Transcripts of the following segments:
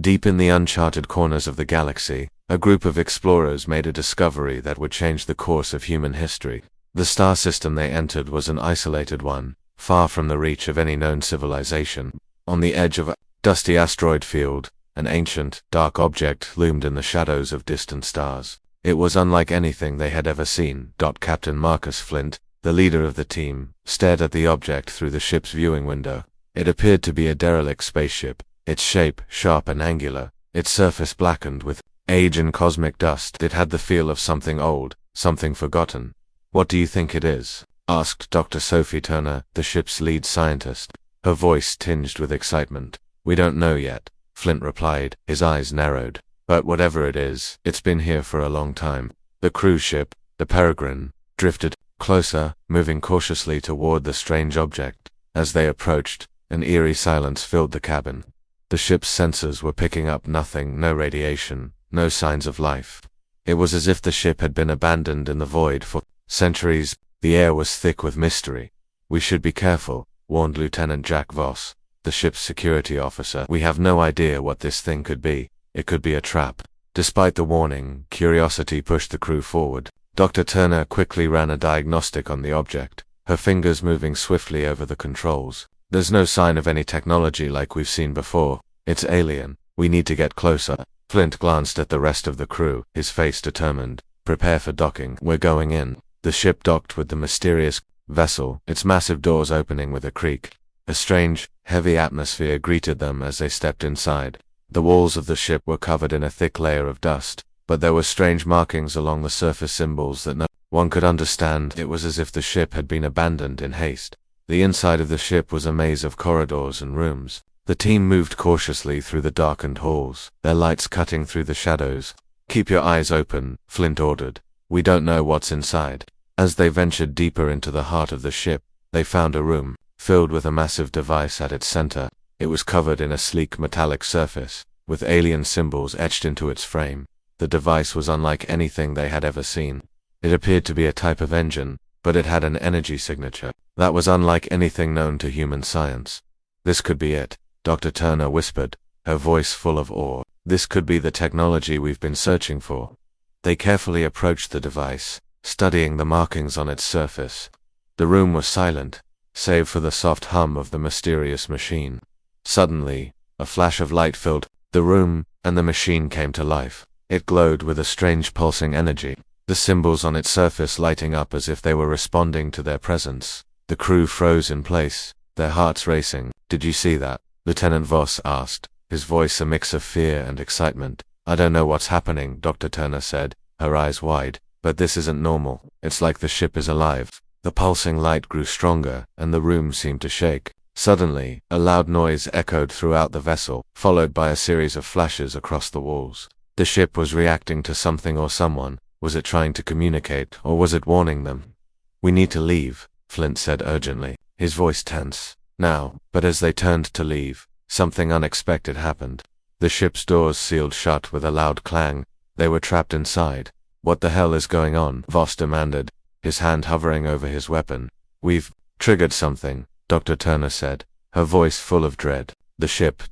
Deep in the uncharted corners of the galaxy, a group of explorers made a discovery that would change the course of human history. The star system they entered was an isolated one, far from the reach of any known civilization. On the edge of a dusty asteroid field, an ancient, dark object loomed in the shadows of distant stars. It was unlike anything they had ever seen. Captain Marcus Flint, the leader of the team, stared at the object through the ship's viewing window. It appeared to be a derelict spaceship, its shape sharp and angular, its surface blackened with age and cosmic dust. It had the feel of something old, something forgotten. "What do you think it is?" asked Dr. Sophie Turner, the ship's lead scientist, her voice tinged with excitement. "We don't know yet," Flint replied, his eyes narrowed. "But whatever it is, it's been here for a long time." The cruise ship, the Peregrine, drifted closer, moving cautiously toward the strange object. As they approached, an eerie silence filled the cabin. The ship's sensors were picking up nothing, no radiation, no signs of life. It was as if the ship had been abandoned in the void for centuries. The air was thick with mystery. "We should be careful," warned Lieutenant Jack Voss, the ship's security officer. "We have no idea what this thing could be. It could be a trap." Despite the warning, curiosity pushed the crew forward. Dr. Turner quickly ran a diagnostic on the object, her fingers moving swiftly over the controls. "There's no sign of any technology like we've seen before. It's alien. We need to get closer." Flint glanced at the rest of the crew, his face determined. "Prepare for docking. We're going in." The ship docked with the mysterious vessel, its massive doors opening with a creak. A strange, heavy atmosphere greeted them as they stepped inside. The walls of the ship were covered in a thick layer of dust, but there were strange markings along the surface, symbols that no one could understand. It was as if the ship had been abandoned in haste. The inside of the ship was a maze of corridors and rooms. The team moved cautiously through the darkened halls, their lights cutting through the shadows. "Keep your eyes open," Flint ordered. "We don't know what's inside." As they ventured deeper into the heart of the ship, they found a room, filled with a massive device at its center. It was covered in a sleek metallic surface, with alien symbols etched into its frame. The device was unlike anything they had ever seen. It appeared to be a type of engine, but it had an energy signature that was unlike anything known to human science. "This could be it," Dr. Turner whispered, her voice full of awe. "This could be the technology we've been searching for." They carefully approached the device, studying the markings on its surface. The room was silent, save for the soft hum of the mysterious machine. Suddenly, a flash of light filled the room, and the machine came to life. It glowed with a strange pulsing energy, the symbols on its surface lighting up as if they were responding to their presence. The crew froze in place, their hearts racing. "Did you see that?" Lieutenant Voss asked, his voice a mix of fear and excitement. "I don't know what's happening," Dr. Turner said, her eyes wide, "but this isn't normal. It's like the ship is alive." The pulsing light grew stronger, and the room seemed to shake. Suddenly, a loud noise echoed throughout the vessel, followed by a series of flashes across the walls. The ship was reacting to something or someone. Was it trying to communicate, or was it warning them? "We need to leave," Flint said urgently, his voice tense. "Now." But as they turned to leave, something unexpected happened. The ship's doors sealed shut with a loud clang. They were trapped inside. "What the hell is going on?" Voss demanded, his hand hovering over his weapon. "We've triggered something," Dr. Turner said, her voice full of dread. "The ship...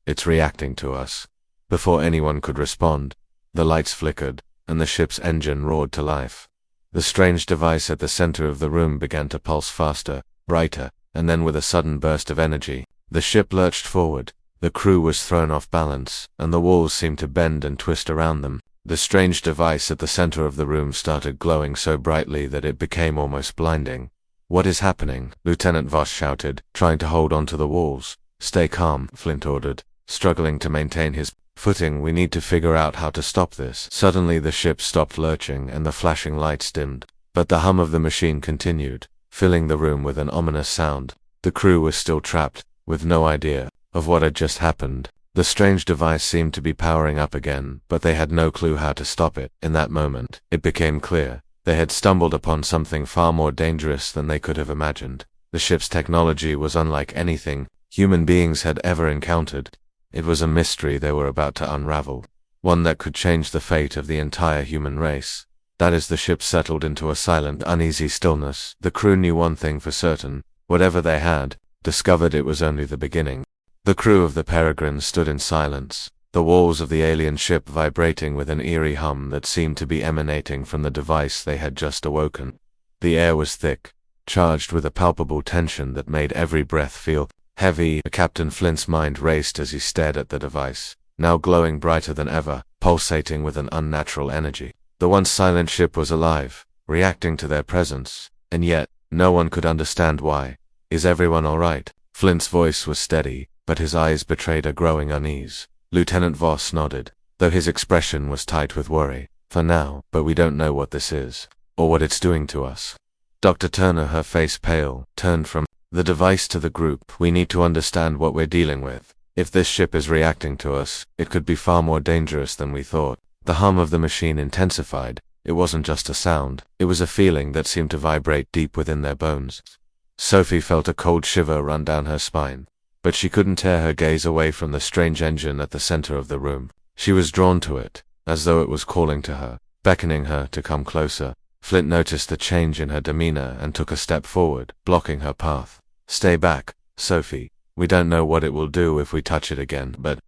it's reacting to us." Before anyone could respond, the lights flickered, and the ship's engine roared to life. The strange device at the center of the room began to pulse faster, brighter, and then with a sudden burst of energy, the ship lurched forward. The crew was thrown off balance, and the walls seemed to bend and twist around them. The strange device at the center of the room started glowing so brightly that it became almost blinding. "What is happening?" Lieutenant Voss shouted, trying to hold onto the walls. "Stay calm," Flint ordered, struggling to maintain his footing. "We need to figure out how to stop this." Suddenly the ship stopped lurching and the flashing lights dimmed, but the hum of the machine continued, filling the room with an ominous sound. The crew was still trapped, with no idea of what had just happened. The strange device seemed to be powering up again, but they had no clue how to stop it. In that moment, it became clear. They had stumbled upon something far more dangerous than they could have imagined. The ship's technology was unlike anything human beings had ever encountered. It was a mystery they were about to unravel, one that could change the fate of the entire human race. That as the ship settled into a silent, uneasy stillness, the crew knew one thing for certain: whatever they had discovered, it was only the beginning. The crew of the Peregrine stood in silence, the walls of the alien ship vibrating with an eerie hum that seemed to be emanating from the device they had just awoken. The air was thick, charged with a palpable tension that made every breath feel heavy. Captain Flint's mind raced as he stared at the device, now glowing brighter than ever, pulsating with an unnatural energy. The once silent ship was alive, reacting to their presence, and yet, no one could understand why. "Is everyone all right?" Flint's voice was steady, but his eyes betrayed a growing unease. Lieutenant Voss nodded, though his expression was tight with worry. "For now, but we don't know what this is, or what it's doing to us." Dr. Turner, her face pale, turned from the device to the group. "We need to understand what we're dealing with. If this ship is reacting to us, it could be far more dangerous than we thought." The hum of the machine intensified. It wasn't just a sound, it was a feeling that seemed to vibrate deep within their bones. Sophie felt a cold shiver run down her spine, but she couldn't tear her gaze away from the strange engine at the center of the room. She was drawn to it, as though it was calling to her, beckoning her to come closer. Flint noticed the change in her demeanor and took a step forward, blocking her path. "Stay back, Sophie. We don't know what it will do if we touch it again, but—"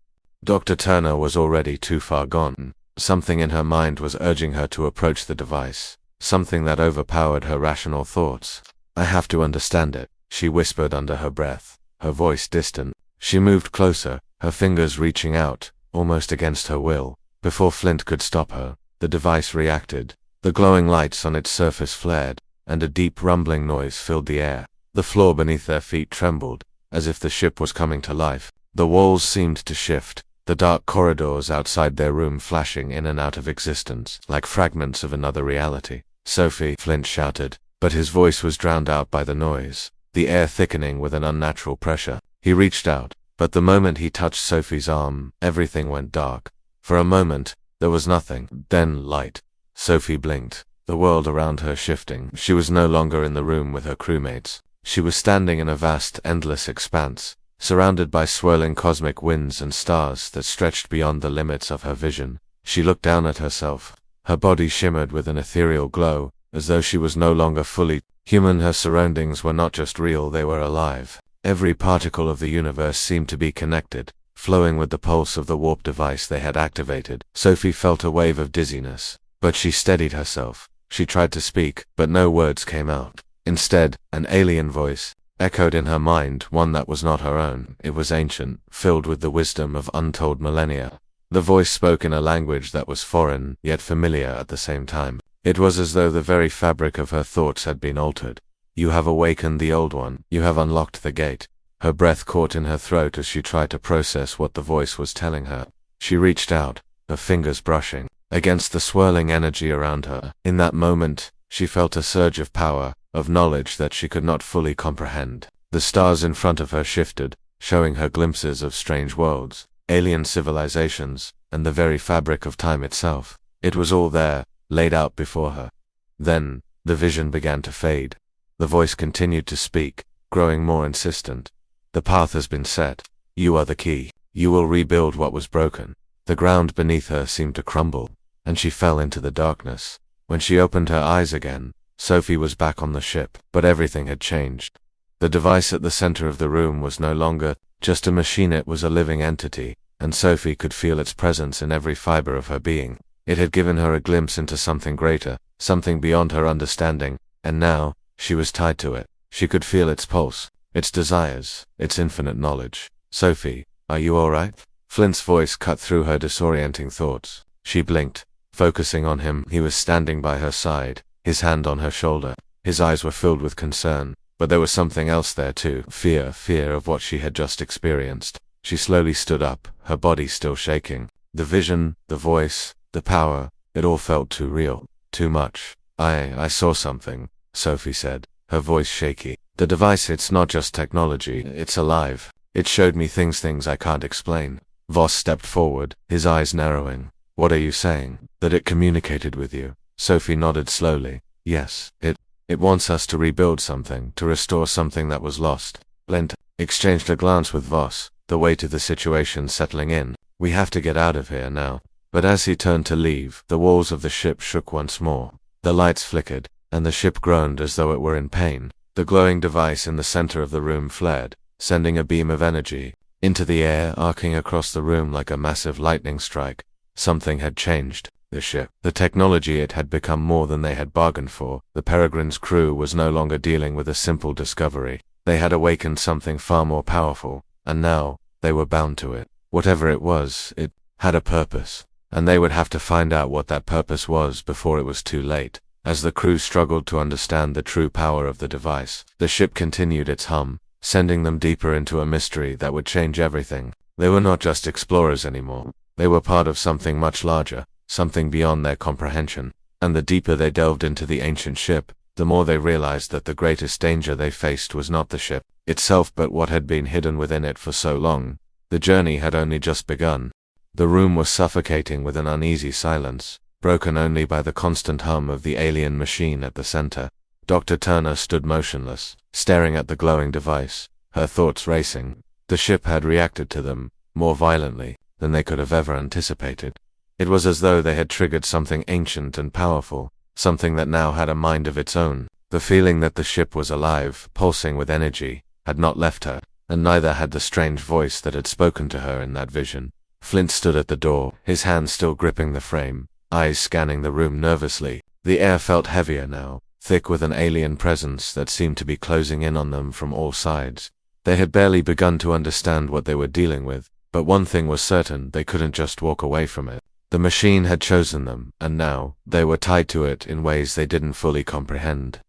Dr. Turner was already too far gone. Something in her mind was urging her to approach the device, something that overpowered her rational thoughts. "I have to understand it," she whispered under her breath, her voice distant. She moved closer, her fingers reaching out, almost against her will. Before Flint could stop her, the device reacted. The glowing lights on its surface flared, and a deep rumbling noise filled the air. The floor beneath their feet trembled, as if the ship was coming to life. The walls seemed to shift, the dark corridors outside their room flashing in and out of existence, like fragments of another reality. "Sophie," Flint shouted, but his voice was drowned out by the noise, the air thickening with an unnatural pressure. He reached out, but the moment he touched Sophie's arm, everything went dark. For a moment, there was nothing, then light. Sophie blinked, the world around her shifting. She was no longer in the room with her crewmates. She was standing in a vast, endless expanse, surrounded by swirling cosmic winds and stars that stretched beyond the limits of her vision. She looked down at herself. Her body shimmered with an ethereal glow, as though she was no longer fully human. Her surroundings were not just real, they were alive. Every particle of the universe seemed to be connected, flowing with the pulse of the warp device they had activated. Sophie felt a wave of dizziness, but she steadied herself. She tried to speak, but no words came out. Instead, an alien voice echoed in her mind, one that was not her own. It was ancient, filled with the wisdom of untold millennia. The voice spoke in a language that was foreign, yet familiar at the same time. It was as though the very fabric of her thoughts had been altered. "You have awakened the old one. You have unlocked the gate." Her breath caught in her throat as she tried to process what the voice was telling her. She reached out, her fingers brushing against the swirling energy around her. In that moment, she felt a surge of power, of knowledge that she could not fully comprehend. The stars in front of her shifted, showing her glimpses of strange worlds, alien civilizations, and the very fabric of time itself. It was all there, laid out before her. Then, the vision began to fade. The voice continued to speak, growing more insistent. "The path has been set. You are the key. You will rebuild what was broken." The ground beneath her seemed to crumble, and she fell into the darkness. When she opened her eyes again, Sophie was back on the ship, but everything had changed. The device at the center of the room was no longer just a machine, it was a living entity, and Sophie could feel its presence in every fiber of her being. It had given her a glimpse into something greater, something beyond her understanding, and now, she was tied to it. She could feel its pulse, its desires, its infinite knowledge. "Sophie, are you all right?" Flint's voice cut through her disorienting thoughts. She blinked, focusing on him. He was standing by her side, his hand on her shoulder. His eyes were filled with concern, but there was something else there too. Fear of what she had just experienced. She slowly stood up, her body still shaking. The vision, the voice, the power, it all felt too real, too much. I saw something," Sophie said, her voice shaky. "The device, it's not just technology, it's alive. It showed me things I can't explain." Voss stepped forward, his eyes narrowing. "What are you saying? That it communicated with you?" Sophie nodded slowly. "Yes, it wants us to rebuild something, to restore something that was lost." Flint exchanged a glance with Voss, the weight of the situation settling in. "We have to get out of here now." But as he turned to leave, the walls of the ship shook once more. The lights flickered, and the ship groaned as though it were in pain. The glowing device in the center of the room flared, sending a beam of energy, into the air, arcing across the room like a massive lightning strike. Something had changed. The ship, the technology, it had become more than they had bargained for. The Peregrine's crew was no longer dealing with a simple discovery. They had awakened something far more powerful, and now they were bound to it. Whatever it was, it had a purpose, and they would have to find out what that purpose was before it was too late. As the crew struggled to understand the true power of the device, the ship continued its hum, sending them deeper into a mystery that would change everything. They were not just explorers anymore. They were part of something much larger, something beyond their comprehension. And the deeper they delved into the ancient ship, the more they realized that the greatest danger they faced was not the ship itself but what had been hidden within it for so long. The journey had only just begun. The room was suffocating with an uneasy silence, broken only by the constant hum of the alien machine at the center. Dr. Turner stood motionless, staring at the glowing device, her thoughts racing. The ship had reacted to them, more violently than they could have ever anticipated. It was as though they had triggered something ancient and powerful, something that now had a mind of its own. The feeling that the ship was alive, pulsing with energy, had not left her, and neither had the strange voice that had spoken to her in that vision. Flint stood at the door, his hands still gripping the frame, eyes scanning the room nervously. The air felt heavier now, thick with an alien presence that seemed to be closing in on them from all sides. They had barely begun to understand what they were dealing with, but one thing was certain: they couldn't just walk away from it. The machine had chosen them, and now they were tied to it in ways they didn't fully comprehend.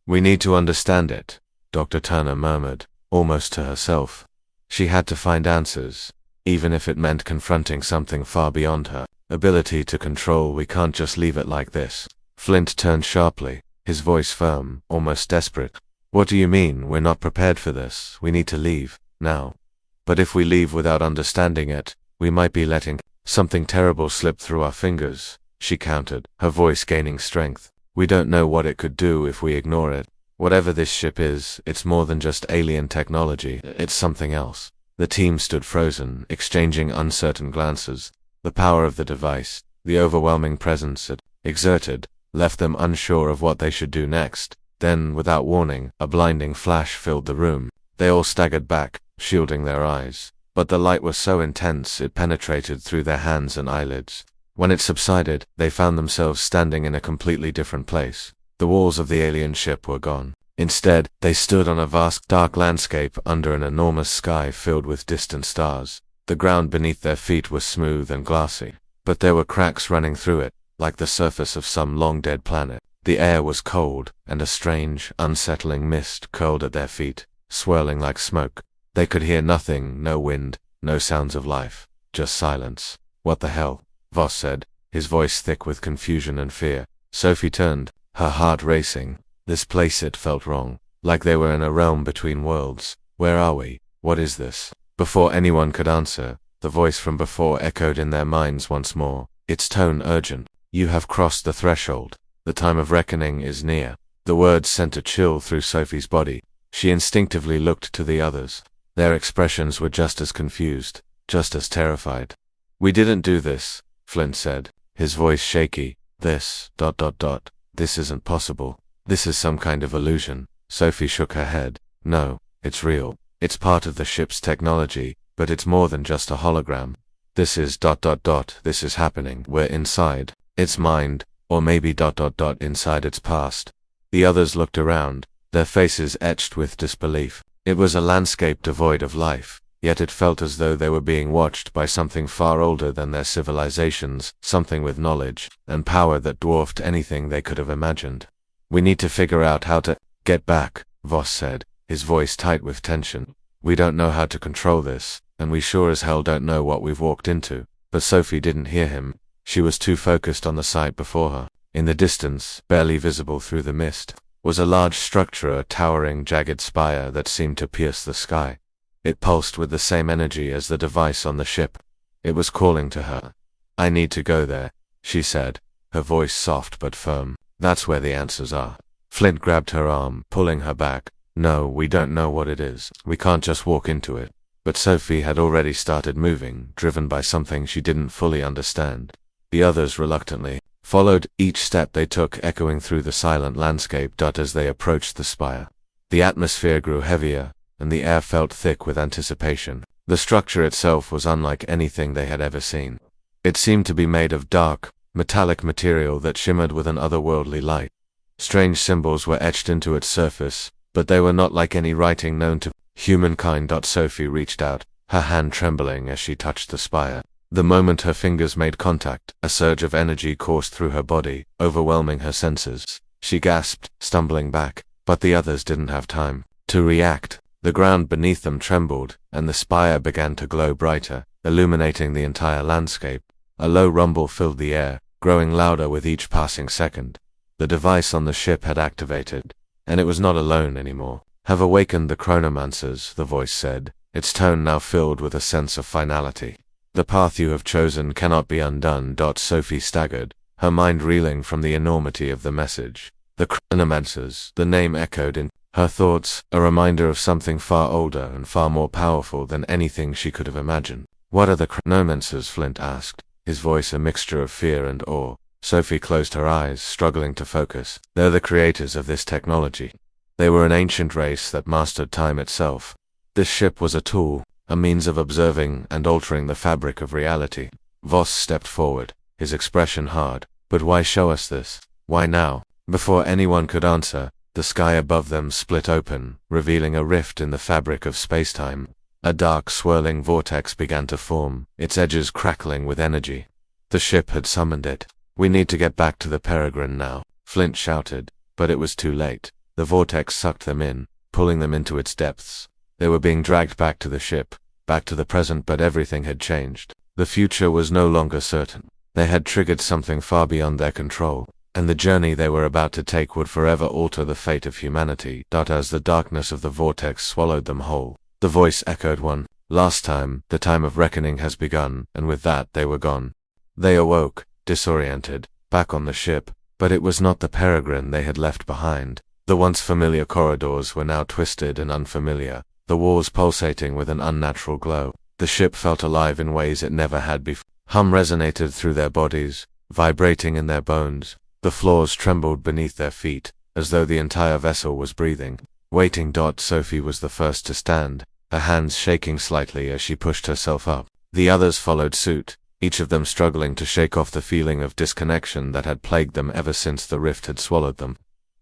"We need to understand it," Dr. Turner murmured, almost to herself. She had to find answers, even if it meant confronting something far beyond her ability to control. "We can't just leave it like this." Flint turned sharply, his voice firm, almost desperate. "What do you mean? We're not prepared for this. We need to leave, now." "But if we leave without understanding it, we might be letting something terrible slip through our fingers," she countered, her voice gaining strength. "We don't know what it could do if we ignore it. Whatever this ship is, it's more than just alien technology. It's something else." The team stood frozen, exchanging uncertain glances. The power of the device, the overwhelming presence it exerted, left them unsure of what they should do next. Then, without warning, a blinding flash filled the room. They all staggered back, shielding their eyes. But the light was so intense it penetrated through their hands and eyelids. When it subsided, they found themselves standing in a completely different place. The walls of the alien ship were gone. Instead, they stood on a vast, dark landscape under an enormous sky filled with distant stars. The ground beneath their feet was smooth and glassy, but there were cracks running through it, like the surface of some long-dead planet. The air was cold, and a strange, unsettling mist curled at their feet, swirling like smoke. They could hear nothing, no wind, no sounds of life, just silence. "What the hell?" Voss said, his voice thick with confusion and fear. Sophie turned, her heart racing. This place, it felt wrong, like they were in a realm between worlds. "Where are we? What is this?" Before anyone could answer, the voice from before echoed in their minds once more, its tone urgent. "You have crossed the threshold. The time of reckoning is near." The words sent a chill through Sophie's body. She instinctively looked to the others. Their expressions were just as confused, just as terrified. "We didn't do this," Flint said, his voice shaky. This isn't possible. This is some kind of illusion." Sophie shook her head. "No, it's real. It's part of the ship's technology, but it's more than just a hologram. This is ... this is happening. We're inside its mind, or maybe ... inside its past." The others looked around, their faces etched with disbelief. It was a landscape devoid of life, yet it felt as though they were being watched by something far older than their civilizations, something with knowledge and power that dwarfed anything they could have imagined. "We need to figure out how to get back," Voss said, his voice tight with tension. "We don't know how to control this, and we sure as hell don't know what we've walked into." But Sophie didn't hear him. She was too focused on the sight before her. In the distance, barely visible through the mist, was a large structure, a towering, jagged spire that seemed to pierce the sky. It pulsed with the same energy as the device on the ship. It was calling to her. "I need to go there," she said, her voice soft but firm. "That's where the answers are." Flint grabbed her arm, pulling her back. "No, we don't know what it is. We can't just walk into it." But Sophie had already started moving, driven by something she didn't fully understand. The others reluctantly followed, each step they took echoing through the silent landscape. As they approached the spire, the atmosphere grew heavier, and the air felt thick with anticipation. The structure itself was unlike anything they had ever seen. It seemed to be made of dark, metallic material that shimmered with an otherworldly light. Strange symbols were etched into its surface, but they were not like any writing known to humankind. Sophie reached out, her hand trembling as she touched the spire. The moment her fingers made contact, a surge of energy coursed through her body, overwhelming her senses. She gasped, stumbling back, but the others didn't have time to react. The ground beneath them trembled, and the spire began to glow brighter, illuminating the entire landscape. A low rumble filled the air, growing louder with each passing second. The device on the ship had activated, and it was not alone anymore. "Have awakened the chronomancers," the voice said, its tone now filled with a sense of finality. "The path you have chosen cannot be undone." Sophie staggered, her mind reeling from the enormity of the message. The chronomancers, the name echoed in her thoughts, a reminder of something far older and far more powerful than anything she could have imagined. "What are the chronomancers?" Flint asked, his voice a mixture of fear and awe. Sophie closed her eyes, struggling to focus. "They're the creators of this technology. They were an ancient race that mastered time itself. This ship was a tool, a means of observing and altering the fabric of reality." Voss stepped forward, his expression hard. "But why show us this? Why now?" Before anyone could answer, the sky above them split open, revealing a rift in the fabric of spacetime. A dark, swirling vortex began to form, its edges crackling with energy. The ship had summoned it. "We need to get back to the Peregrine now," Flint shouted, but it was too late. The vortex sucked them in, pulling them into its depths. They were being dragged back to the ship, back to the present, but everything had changed. The future was no longer certain. They had triggered something far beyond their control, and the journey they were about to take would forever alter the fate of humanity. As the darkness of the vortex swallowed them whole, the voice echoed one last time, "The time of reckoning has begun," and with that they were gone. They awoke, disoriented, back on the ship, but it was not the Peregrine they had left behind. The once familiar corridors were now twisted and unfamiliar, the walls pulsating with an unnatural glow. The ship felt alive in ways it never had before. Hum resonated through their bodies, vibrating in their bones. The floors trembled beneath their feet, as though the entire vessel was breathing. Waiting. Sophie was the first to stand, her hands shaking slightly as she pushed herself up. The others followed suit, each of them struggling to shake off the feeling of disconnection that had plagued them ever since the rift had swallowed them.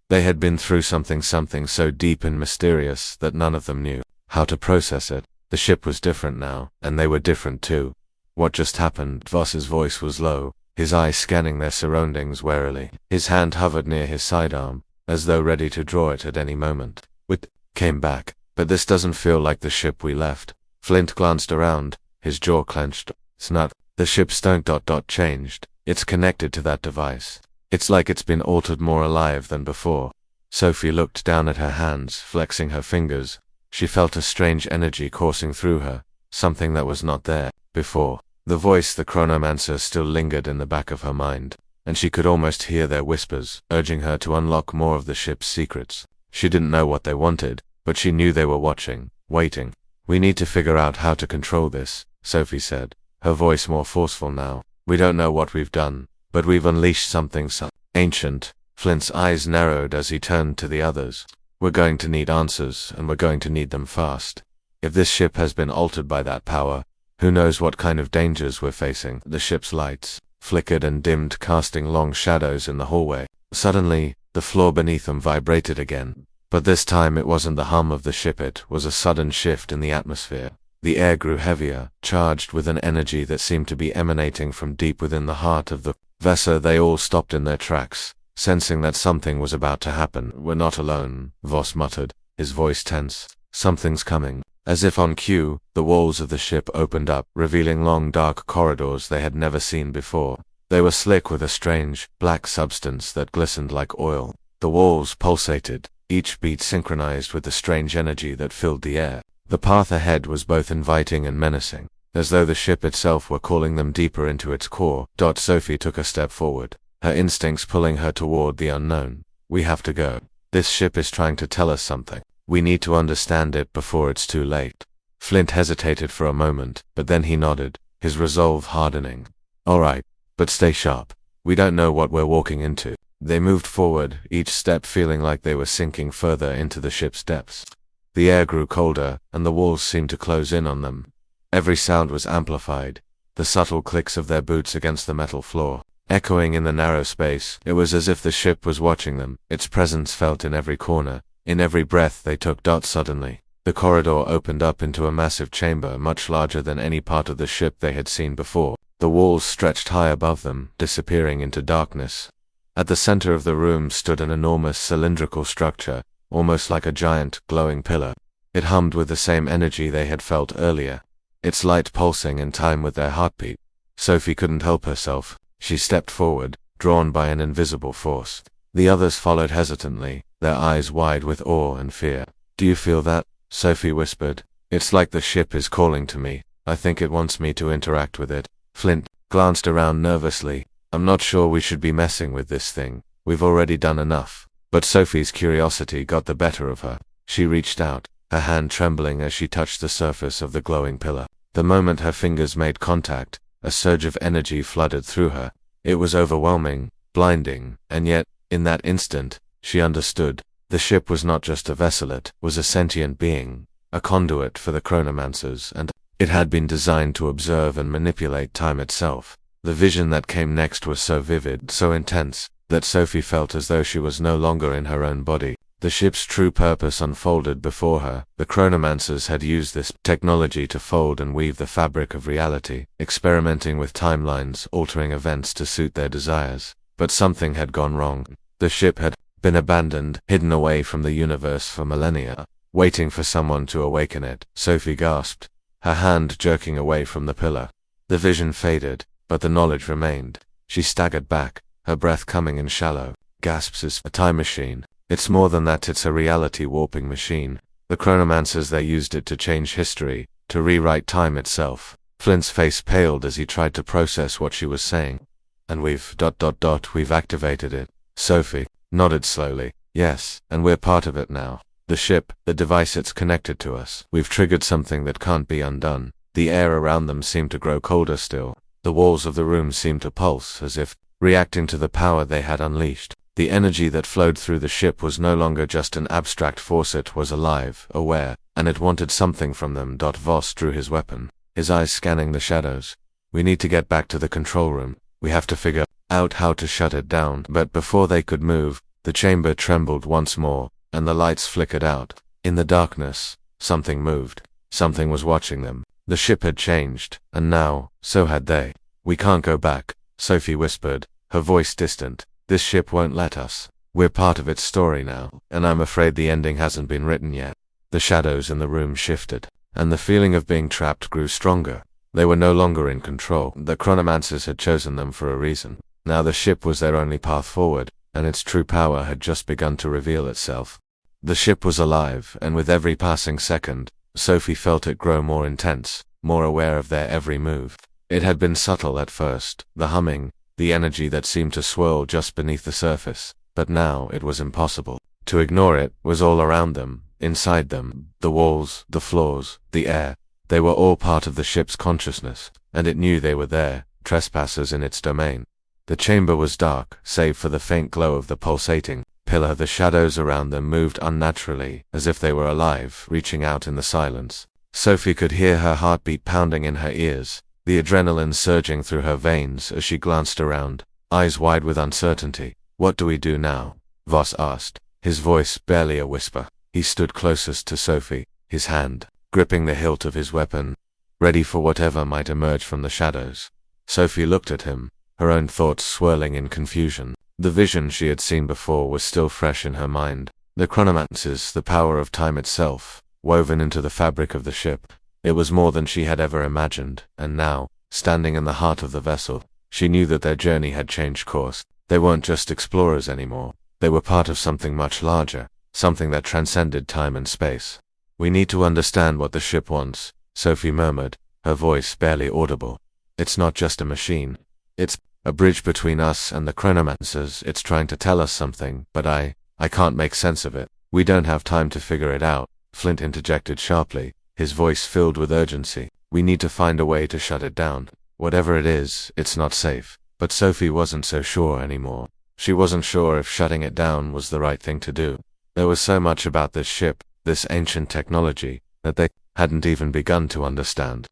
They had been through something so deep and mysterious that none of them knew how to process it. The ship was different now, and they were different too. "What just happened?" Voss's voice was low, his eyes scanning their surroundings warily. His hand hovered near his sidearm, as though ready to draw it at any moment. "We came back, but this doesn't feel like the ship we left." Flint glanced around, his jaw clenched. "It's not. The ship's tone changed. It's connected to that device. It's like it's been altered, more alive than before." Sophie looked down at her hands, flexing her fingers. She felt a strange energy coursing through her, something that was not there before. The voice, the chronomancer, still lingered in the back of her mind, and she could almost hear their whispers, urging her to unlock more of the ship's secrets. She didn't know what they wanted, but she knew they were watching, waiting. "We need to figure out how to control this," Sophie said, her voice more forceful now. "We don't know what we've done, but we've unleashed something so ancient." Flint's eyes narrowed as he turned to the others. "We're going to need answers, and we're going to need them fast. If this ship has been altered by that power, who knows what kind of dangers we're facing." The ship's lights flickered and dimmed, casting long shadows in the hallway. Suddenly, the floor beneath them vibrated again. But this time it wasn't the hum of the ship, it was a sudden shift in the atmosphere. The air grew heavier, charged with an energy that seemed to be emanating from deep within the heart of the vessel. They all stopped in their tracks, sensing that something was about to happen. "We're not alone," Voss muttered, his voice tense. "Something's coming." As if on cue, the walls of the ship opened up, revealing long dark corridors they had never seen before. They were slick with a strange, black substance that glistened like oil. The walls pulsated, each beat synchronized with the strange energy that filled the air. The path ahead was both inviting and menacing, as though the ship itself were calling them deeper into its core. Sophie took a step forward, her instincts pulling her toward the unknown. "We have to go. This ship is trying to tell us something. We need to understand it before it's too late." Flint hesitated for a moment, but then he nodded, his resolve hardening. "All right, but stay sharp. We don't know what we're walking into." They moved forward, each step feeling like they were sinking further into the ship's depths. The air grew colder, and the walls seemed to close in on them. Every sound was amplified, the subtle clicks of their boots against the metal floor, echoing in the narrow space. It was as if the ship was watching them, its presence felt in every corner, in every breath they took. Suddenly, the corridor opened up into a massive chamber much larger than any part of the ship they had seen before. The walls stretched high above them, disappearing into darkness. At the center of the room stood an enormous cylindrical structure, almost like a giant, glowing pillar. It hummed with the same energy they had felt earlier, its light pulsing in time with their heartbeat. Sophie couldn't help herself. She stepped forward, drawn by an invisible force. The others followed hesitantly, their eyes wide with awe and fear. "Do you feel that?" Sophie whispered. "It's like the ship is calling to me. I think it wants me to interact with it." Flint glanced around nervously. "I'm not sure we should be messing with this thing. We've already done enough." But Sophie's curiosity got the better of her. She reached out, her hand trembling as she touched the surface of the glowing pillar. The moment her fingers made contact, a surge of energy flooded through her. It was overwhelming, blinding, and yet, in that instant, she understood. The ship was not just a vessel, it was a sentient being, a conduit for the chronomancers, and it had been designed to observe and manipulate time itself. The vision that came next was so vivid, so intense, that Sophie felt as though she was no longer in her own body. The ship's true purpose unfolded before her. The chronomancers had used this technology to fold and weave the fabric of reality, experimenting with timelines, altering events to suit their desires. But something had gone wrong. The ship had been abandoned, hidden away from the universe for millennia, waiting for someone to awaken it. Sophie gasped, her hand jerking away from the pillar. The vision faded, but the knowledge remained. She staggered back, her breath coming in shallow gasps. "Is a time machine. It's more than that, it's a reality warping machine. The chronomancers, they used it to change history, to rewrite time itself." Flint's face paled as he tried to process what she was saying. "And we've activated it." Sophie nodded slowly. "Yes, and we're part of it now. The ship, the device, it's connected to us. We've triggered something that can't be undone." The air around them seemed to grow colder still. The walls of the room seemed to pulse, as if reacting to the power they had unleashed. The energy that flowed through the ship was no longer just an abstract force, it was alive, aware, and it wanted something from them. Voss drew his weapon, his eyes scanning the shadows. "We need to get back to the control room. We have to figure out how to shut it down." But before they could move, the chamber trembled once more, and the lights flickered out. In the darkness, something moved. Something was watching them. The ship had changed, and now, so had they. "We can't go back," Sophie whispered, her voice distant. "This ship won't let us. We're part of its story now, and I'm afraid the ending hasn't been written yet." The shadows in the room shifted, and the feeling of being trapped grew stronger. They were no longer in control. The chronomancers had chosen them for a reason. Now the ship was their only path forward, and its true power had just begun to reveal itself. The ship was alive, and with every passing second, Sophie felt it grow more intense, more aware of their every move. It had been subtle at first, the humming, the energy that seemed to swirl just beneath the surface, but now it was impossible. To ignore it was all around them, inside them, the walls, the floors, the air. They were all part of the ship's consciousness, and it knew they were there, trespassers in its domain. The chamber was dark, save for the faint glow of the pulsating pillar. The shadows around them moved unnaturally, as if they were alive, reaching out in the silence. Sophie could hear her heartbeat pounding in her ears, the adrenaline surging through her veins as she glanced around, eyes wide with uncertainty. "What do we do now?" Voss asked, his voice barely a whisper. He stood closest to Sophie, his hand gripping the hilt of his weapon, ready for whatever might emerge from the shadows. Sophie looked at him, her own thoughts swirling in confusion. The vision she had seen before was still fresh in her mind. The chronomancers, the power of time itself, woven into the fabric of the ship. It was more than she had ever imagined, and now, standing in the heart of the vessel, she knew that their journey had changed course. They weren't just explorers anymore. They were part of something much larger, something that transcended time and space. "We need to understand what the ship wants," Sophie murmured, her voice barely audible. "It's not just a machine. It's a bridge between us and the chronomancers. It's trying to tell us something, but I can't make sense of it." "We don't have time to figure it out," Flint interjected sharply, his voice filled with urgency. "We need to find a way to shut it down. Whatever it is, it's not safe." But Sophie wasn't so sure anymore. She wasn't sure if shutting it down was the right thing to do. There was so much about this ship, this ancient technology, that they hadn't even begun to understand.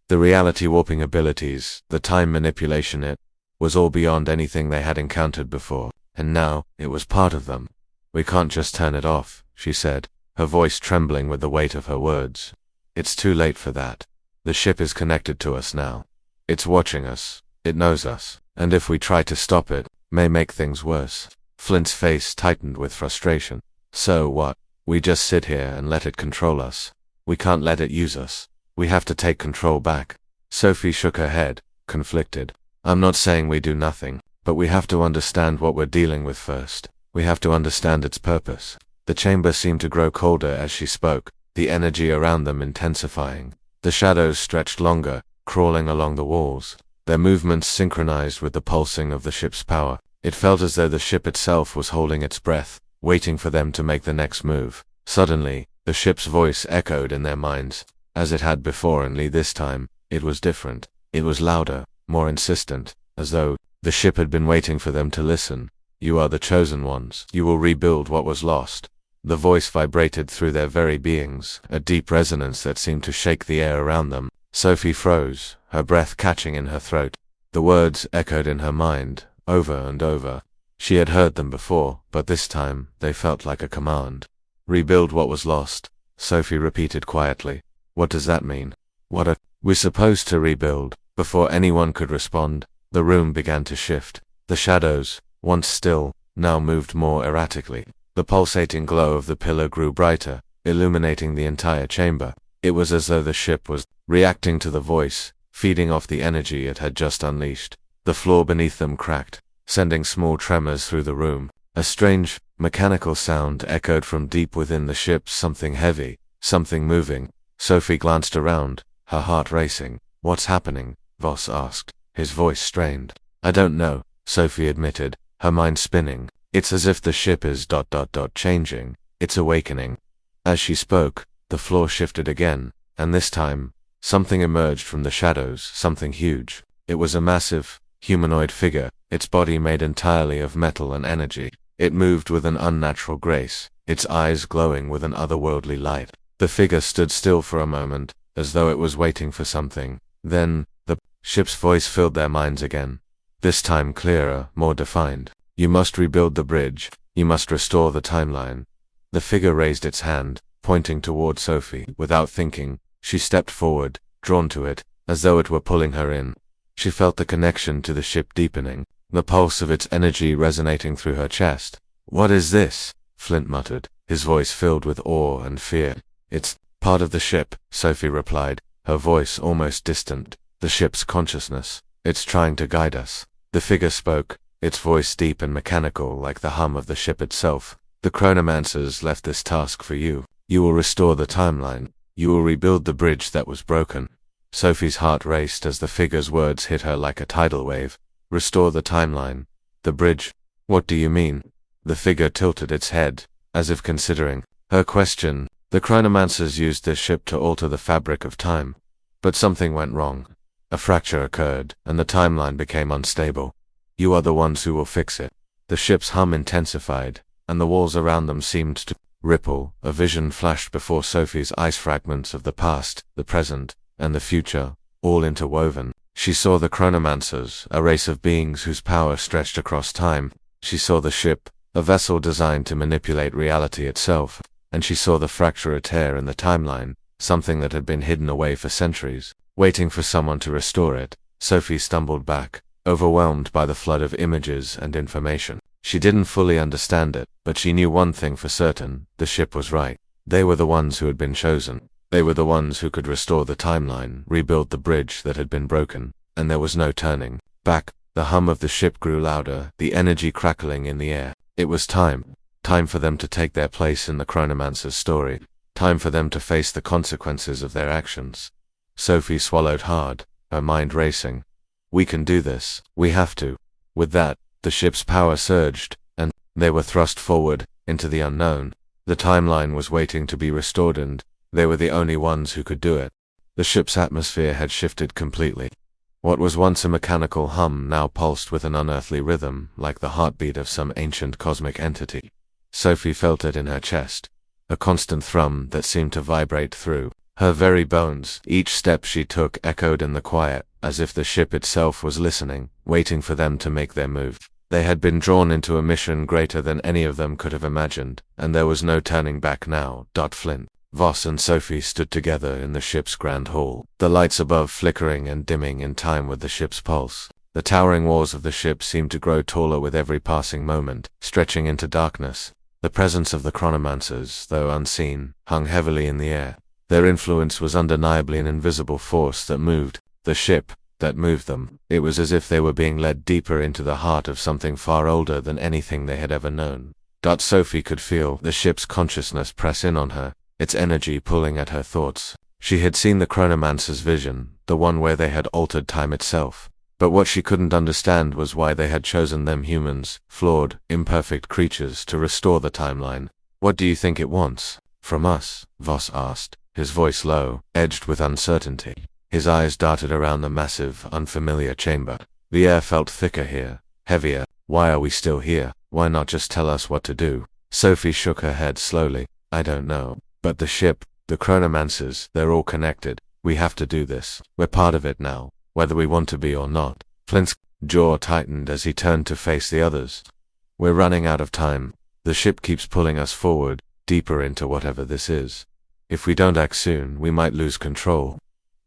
The reality warping abilities, the time manipulation, it was all beyond anything they had encountered before, and now it was part of them. "We can't just turn it off," she said, her voice trembling with the weight of her words. "It's too late for that. The ship is connected to us now. It's watching us, it knows us, and if we try to stop it, may make things worse." Flint's face tightened with frustration. "So what? We just sit here and let it control us? We can't let it use us. We have to take control back." Sophie shook her head, conflicted. "I'm not saying we do nothing, but we have to understand what we're dealing with first. We have to understand its purpose." The chamber seemed to grow colder as she spoke, the energy around them intensifying. The shadows stretched longer, crawling along the walls, their movements synchronized with the pulsing of the ship's power. It felt as though the ship itself was holding its breath, waiting for them to make the next move. Suddenly, the ship's voice echoed in their minds, as it had before, only this time, it was different. It was louder, more insistent, as though the ship had been waiting for them to listen. "You are the chosen ones. You will rebuild what was lost." The voice vibrated through their very beings, a deep resonance that seemed to shake the air around them. Sophie froze, her breath catching in her throat. The words echoed in her mind, over and over. She had heard them before, but this time, they felt like a command. "Rebuild what was lost," Sophie repeated quietly. "What does that mean? What are we supposed to rebuild?" Before anyone could respond, the room began to shift. The shadows, once still, now moved more erratically. The pulsating glow of the pillar grew brighter, illuminating the entire chamber. It was as though the ship was reacting to the voice, feeding off the energy it had just unleashed. The floor beneath them cracked, sending small tremors through the room. A strange, mechanical sound echoed from deep within the ship, something heavy, something moving. Sophie glanced around, her heart racing. "What's happening?" Voss asked, his voice strained. "I don't know," Sophie admitted, her mind spinning. "It's as if the ship is changing. It's awakening." As she spoke, the floor shifted again, and this time, something emerged from the shadows, something huge. It was a massive, humanoid figure, its body made entirely of metal and energy. It moved with an unnatural grace, its eyes glowing with an otherworldly light. The figure stood still for a moment, as though it was waiting for something. Then, the ship's voice filled their minds again. This time clearer, more defined. "You must rebuild the bridge. You must restore the timeline." The figure raised its hand, pointing toward Sophie. Without thinking, she stepped forward, drawn to it, as though it were pulling her in. She felt the connection to the ship deepening, the pulse of its energy resonating through her chest. "What is this?" Flint muttered, his voice filled with awe and fear. "It's part of the ship," Sophie replied, her voice almost distant. "The ship's consciousness. It's trying to guide us." The figure spoke, its voice deep and mechanical like the hum of the ship itself. "The chronomancers left this task for you. You will restore the timeline. You will rebuild the bridge that was broken." Sophie's heart raced as the figure's words hit her like a tidal wave. "Restore the timeline. The bridge? What do you mean?" The figure tilted its head, as if considering her question. "The chronomancers used this ship to alter the fabric of time. But something went wrong. A fracture occurred, and the timeline became unstable. You are the ones who will fix it." The ship's hum intensified, and the walls around them seemed to ripple. A vision flashed before Sophie's eyes, fragments of the past, the present, and the future, all interwoven. She saw the chronomancers, a race of beings whose power stretched across time. She saw the ship, a vessel designed to manipulate reality itself. And she saw the fracture, a tear in the timeline, something that had been hidden away for centuries, waiting for someone to restore it. Sophie stumbled back, overwhelmed by the flood of images and information. She didn't fully understand it, but she knew one thing for certain: the ship was right. They were the ones who had been chosen. They were the ones who could restore the timeline, rebuild the bridge that had been broken, and there was no turning back. The hum of the ship grew louder, the energy crackling in the air. It was time. Time for them to take their place in the chronomancer's story. Time for them to face the consequences of their actions. Sophie swallowed hard, her mind racing. "We can do this. We have to." With that, the ship's power surged, and they were thrust forward, into the unknown. The timeline was waiting to be restored, and they were the only ones who could do it. The ship's atmosphere had shifted completely. What was once a mechanical hum now pulsed with an unearthly rhythm, like the heartbeat of some ancient cosmic entity. Sophie felt it in her chest, a constant thrum that seemed to vibrate through Her very bones, each step she took echoed in the quiet, as if the ship itself was listening, waiting for them to make their move. They had been drawn into a mission greater than any of them could have imagined, and there was no turning back now. Flint, Voss and Sophie stood together in the ship's grand hall, the lights above flickering and dimming in time with the ship's pulse. The towering walls of the ship seemed to grow taller with every passing moment, stretching into darkness. The presence of the chronomancers, though unseen, hung heavily in the air. Their influence was undeniably an invisible force that moved the ship, that moved them. It was as if they were being led deeper into the heart of something far older than anything they had ever known. Sophie could feel the ship's consciousness press in on her, its energy pulling at her thoughts. She had seen the chronomancer's vision, the one where they had altered time itself. But what she couldn't understand was why they had chosen them humans, flawed, imperfect creatures, to restore the timeline. "What do you think it wants from us?" Voss asked, his voice low, edged with uncertainty. His eyes darted around the massive, unfamiliar chamber. The air felt thicker here, heavier. "Why are we still here? Why not just tell us what to do?" Sophie shook her head slowly. "I don't know. But the ship, the chronomancers, they're all connected. We have to do this. We're part of it now, whether we want to be or not." Flint's jaw tightened as he turned to face the others. "We're running out of time. The ship keeps pulling us forward, deeper into whatever this is. If we don't act soon, we might lose control.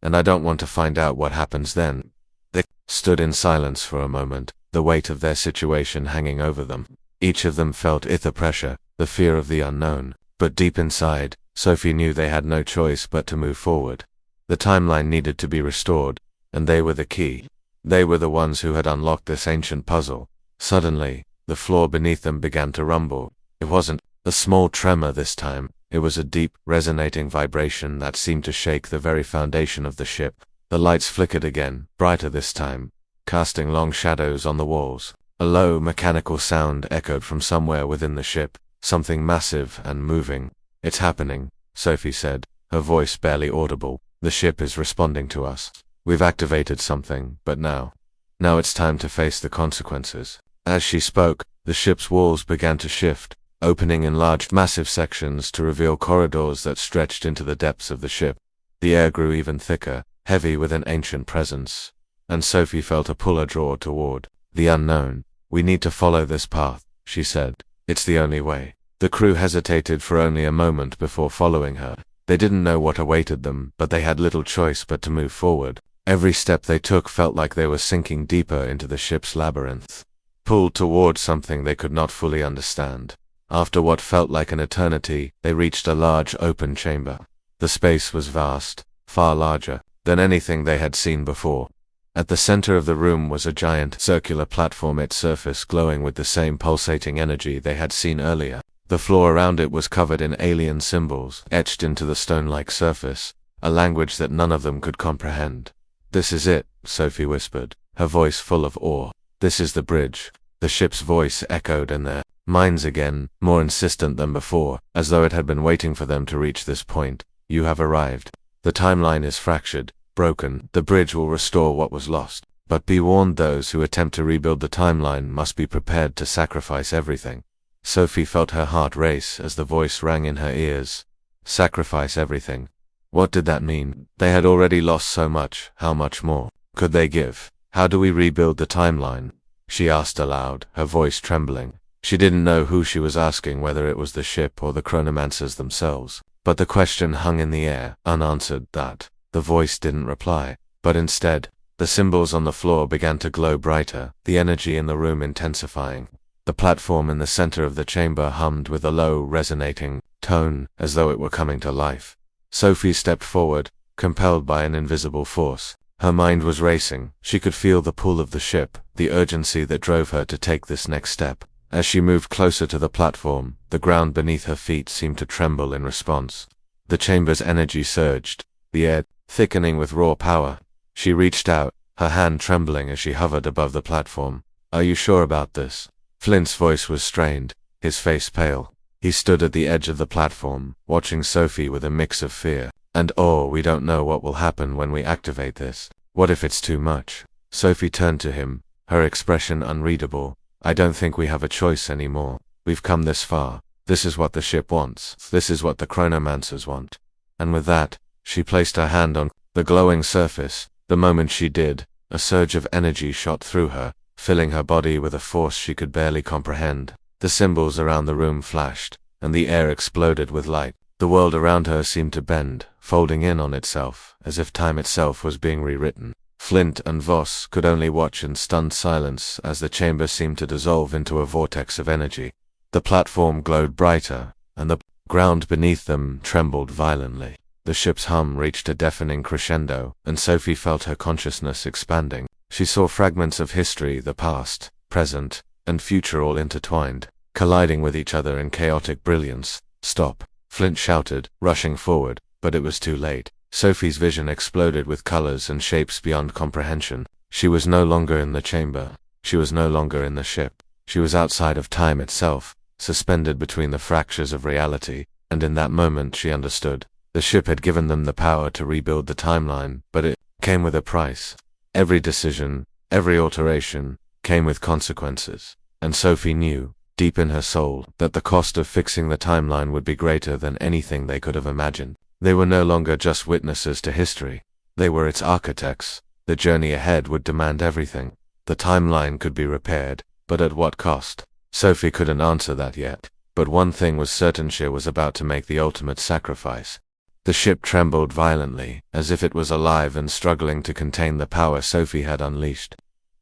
And I don't want to find out what happens then." They stood in silence for a moment, the weight of their situation hanging over them. Each of them felt the pressure, the fear of the unknown. But deep inside, Sophie knew they had no choice but to move forward. The timeline needed to be restored, and they were the key. They were the ones who had unlocked this ancient puzzle. Suddenly, the floor beneath them began to rumble. It wasn't a small tremor this time. It was a deep, resonating vibration that seemed to shake the very foundation of the ship. The lights flickered again, brighter this time, casting long shadows on the walls. A low, mechanical sound echoed from somewhere within the ship, something massive and moving. "It's happening," Sophie said, her voice barely audible. "The ship is responding to us. We've activated something, but now it's time to face the consequences." As she spoke, the ship's walls began to shift, opening in large, massive sections to reveal corridors that stretched into the depths of the ship. The air grew even thicker, heavy with an ancient presence, and Sophie felt a pull draw toward the unknown. "We need to follow this path," she said. "It's the only way." The crew hesitated for only a moment before following her. They didn't know what awaited them, but they had little choice but to move forward. Every step they took felt like they were sinking deeper into the ship's labyrinth, pulled toward something they could not fully understand. After what felt like an eternity, they reached a large open chamber. The space was vast, far larger than anything they had seen before. At the center of the room was a giant, circular platform, its surface glowing with the same pulsating energy they had seen earlier. The floor around it was covered in alien symbols, etched into the stone-like surface, a language that none of them could comprehend. "This is it," Sophie whispered, her voice full of awe. "This is the bridge." The ship's voice echoed in their minds again, more insistent than before, as though it had been waiting for them to reach this point. "You have arrived. The timeline is fractured, broken. The bridge will restore what was lost. But be warned, those who attempt to rebuild the timeline must be prepared to sacrifice everything." Sophie felt her heart race as the voice rang in her ears. Sacrifice everything. What did that mean? They had already lost so much. How much more could they give? "How do we rebuild the timeline?" she asked aloud, her voice trembling. She didn't know who she was asking, whether it was the ship or the chronomancers themselves. But the question hung in the air, unanswered. The voice didn't reply, but instead, the symbols on the floor began to glow brighter, the energy in the room intensifying. The platform in the center of the chamber hummed with a low, resonating tone, as though it were coming to life. Sophie stepped forward, compelled by an invisible force. Her mind was racing. She could feel the pull of the ship, the urgency that drove her to take this next step. As she moved closer to the platform, the ground beneath her feet seemed to tremble in response. The chamber's energy surged, the air thickening with raw power. She reached out, her hand trembling as she hovered above the platform. "Are you sure about this?" Flint's voice was strained, his face pale. He stood at the edge of the platform, watching Sophie with a mix of fear and awe. "We don't know what will happen when we activate this. What if it's too much?" Sophie turned to him, her expression unreadable. "I don't think we have a choice anymore. We've come this far. This is what the ship wants. This is what the chronomancers want." And with that, She placed her hand on the glowing surface. The moment she did, a surge of energy shot through her, filling her body with a force she could barely comprehend. The symbols around the room flashed, and the air exploded with light. The world around her seemed to bend, folding in on itself, as if time itself was being rewritten. Flint and Voss could only watch in stunned silence as the chamber seemed to dissolve into a vortex of energy. The platform glowed brighter, and the ground beneath them trembled violently. The ship's hum reached a deafening crescendo, and Sophie felt her consciousness expanding. She saw fragments of history, the past, present, and future all intertwined, colliding with each other in chaotic brilliance. "Stop!" Flint shouted, rushing forward, but it was too late. Sophie's vision exploded with colors and shapes beyond comprehension. She was no longer in the chamber. She was no longer in the ship. She was outside of time itself, suspended between the fractures of reality, and in that moment she understood. The ship had given them the power to rebuild the timeline, but it came with a price. Every decision, every alteration, came with consequences, and Sophie knew, deep in her soul, that the cost of fixing the timeline would be greater than anything they could have imagined. They were no longer just witnesses to history. They were its architects. The journey ahead would demand everything. The timeline could be repaired, but at what cost? Sophie couldn't answer that yet, but one thing was certain: she was about to make the ultimate sacrifice. The ship trembled violently, as if it was alive and struggling to contain the power Sophie had unleashed.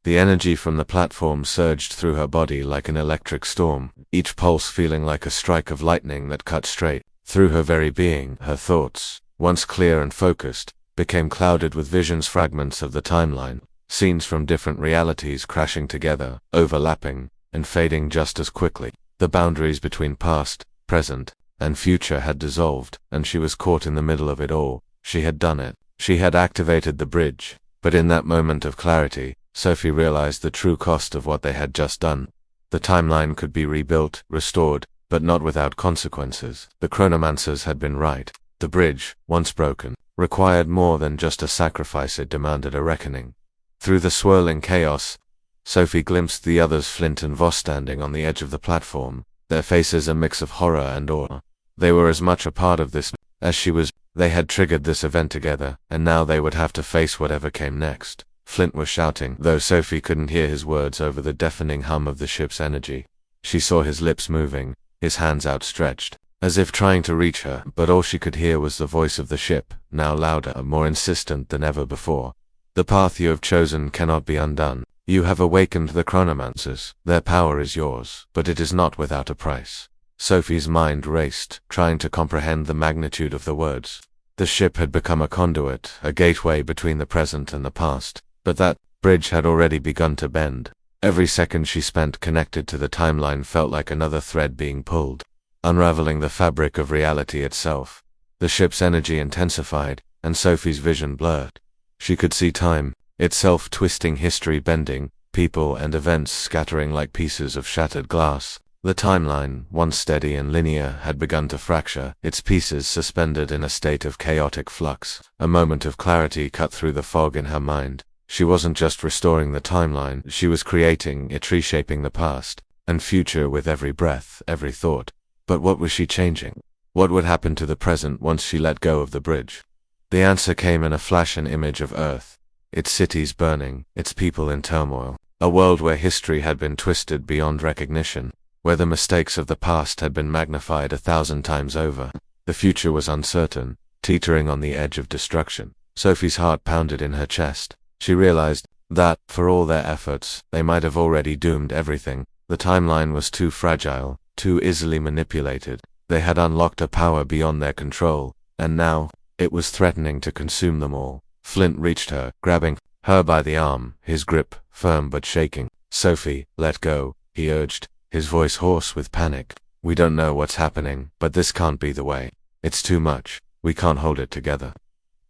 The energy from the platform surged through her body like an electric storm, each pulse feeling like a strike of lightning that cut straight through her very being. Her thoughts, once clear and focused, became clouded with visions, fragments of the timeline, scenes from different realities crashing together, overlapping, and fading just as quickly. The boundaries between past, present, and future had dissolved, and she was caught in the middle of it all. She had done it. She had activated the bridge. But in that moment of clarity, Sophie realized the true cost of what they had just done. The timeline could be rebuilt, restored, but not without consequences. The chronomancers had been right. The bridge, once broken, required more than just a sacrifice. It demanded a reckoning. Through the swirling chaos, Sophie glimpsed the others, Flint and Voss, standing on the edge of the platform, their faces a mix of horror and awe. They were as much a part of this as she was. They had triggered this event together, and now they would have to face whatever came next. Flint was shouting, though Sophie couldn't hear his words over the deafening hum of the ship's energy. She saw his lips moving, his hands outstretched, as if trying to reach her, but all she could hear was the voice of the ship, now louder, more insistent than ever before. "The path you have chosen cannot be undone. You have awakened the chronomancers. Their power is yours, but it is not without a price." Sophie's mind raced, trying to comprehend the magnitude of the words. The ship had become a conduit, a gateway between the present and the past, but that bridge had already begun to bend. Every second she spent connected to the timeline felt like another thread being pulled, unraveling the fabric of reality itself. The ship's energy intensified, and Sophie's vision blurred. She could see time itself twisting, history bending, people and events scattering like pieces of shattered glass. The timeline, once steady and linear, had begun to fracture, its pieces suspended in a state of chaotic flux. A moment of clarity cut through the fog in her mind. She wasn't just restoring the timeline, she was creating it, reshaping the past and future with every breath, every thought. But what was she changing? What would happen to the present once she let go of the bridge? The answer came in a flash: an image of Earth, its cities burning, its people in turmoil. A world where history had been twisted beyond recognition, where the mistakes of the past had been magnified 1,000 times over. The future was uncertain, teetering on the edge of destruction. Sophie's heart pounded in her chest. She realized that, for all their efforts, they might have already doomed everything. The timeline was too fragile, too easily manipulated. They had unlocked a power beyond their control, and now, it was threatening to consume them all. Flint reached her, grabbing her by the arm, his grip firm but shaking. "Sophie, let go," he urged, his voice hoarse with panic. "We don't know what's happening, but this can't be the way. It's too much. We can't hold it together."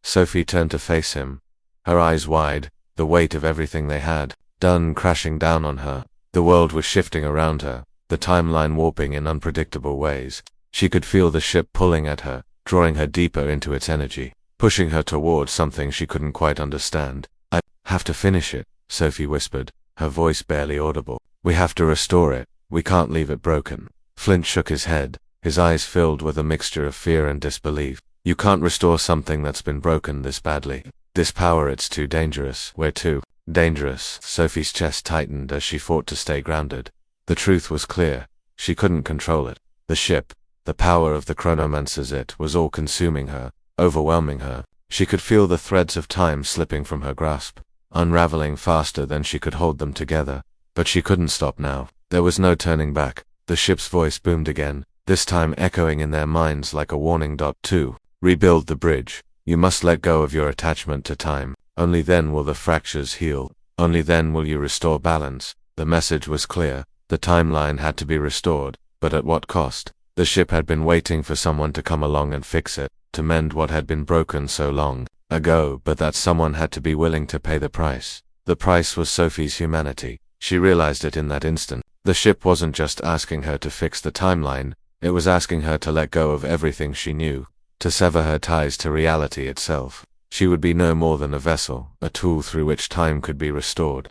Sophie turned to face him, her eyes wide, the weight of everything they had done crashing down on her. The world was shifting around her, the timeline warping in unpredictable ways. She could feel the ship pulling at her, drawing her deeper into its energy, pushing her towards something she couldn't quite understand. "I have to finish it," Sophie whispered, her voice barely audible. "We have to restore it. We can't leave it broken." Flint shook his head, his eyes filled with a mixture of fear and disbelief. You can't restore something that's been broken this badly. This power, it's too dangerous. We're too dangerous. Sophie's chest tightened as she fought to stay grounded. The truth was clear. She couldn't control it. The ship, the power of the chronomancers, it was all consuming her, overwhelming her. She could feel the threads of time slipping from her grasp, unraveling faster than she could hold them together. But she couldn't stop now. There was no turning back. The ship's voice boomed again, this time echoing in their minds like a warning. To rebuild the bridge, you must let go of your attachment to time. Only then will the fractures heal. Only then will you restore balance. The message was clear. The timeline had to be restored, but at what cost? The ship had been waiting for someone to come along and fix it, to mend what had been broken so long ago, but that someone had to be willing to pay the price. The price was Sophie's humanity. She realized it in that instant. The ship wasn't just asking her to fix the timeline, it was asking her to let go of everything she knew, to sever her ties to reality itself. She would be no more than a vessel, a tool through which time could be restored.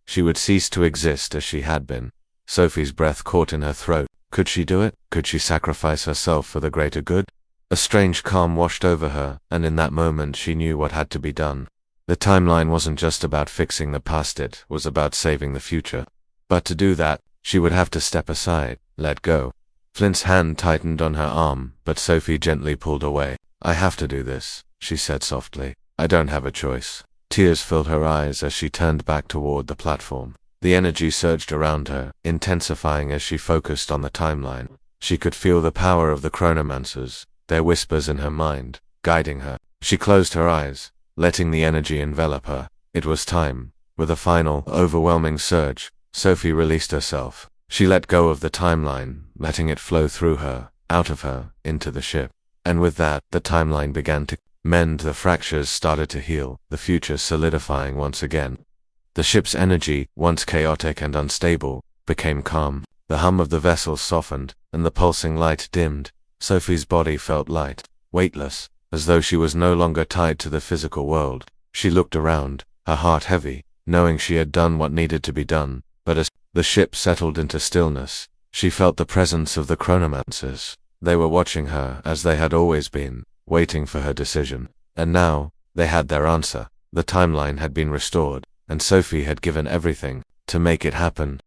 She would cease to exist as she had been. Sophie's breath caught in her throat. Could she do it? Could she sacrifice herself for the greater good? A strange calm washed over her, and in that moment she knew what had to be done. The timeline wasn't just about fixing the past, it was about saving the future. But to do that, she would have to step aside, let go. Flint's hand tightened on her arm, but Sophie gently pulled away. I have to do this, she said softly. I don't have a choice. Tears filled her eyes as she turned back toward the platform. The energy surged around her, intensifying as she focused on the timeline. She could feel the power of the chronomancers, their whispers in her mind, guiding her. She closed her eyes, letting the energy envelop her. It was time. With a final, overwhelming surge, Sophie released herself. She let go of the timeline, letting it flow through her, out of her, into the ship. And with that, the timeline began to mend. The fractures started to heal, the future solidifying once again. The ship's energy, once chaotic and unstable, became calm. The hum of the vessel softened, and the pulsing light dimmed. Sophie's body felt light, weightless, as though she was no longer tied to the physical world. She looked around, her heart heavy, knowing she had done what needed to be done. But as the ship settled into stillness, she felt the presence of the chronomancers. They were watching her as they had always been, waiting for her decision. And now, they had their answer. The timeline had been restored, and Sophie had given everything to make it happen.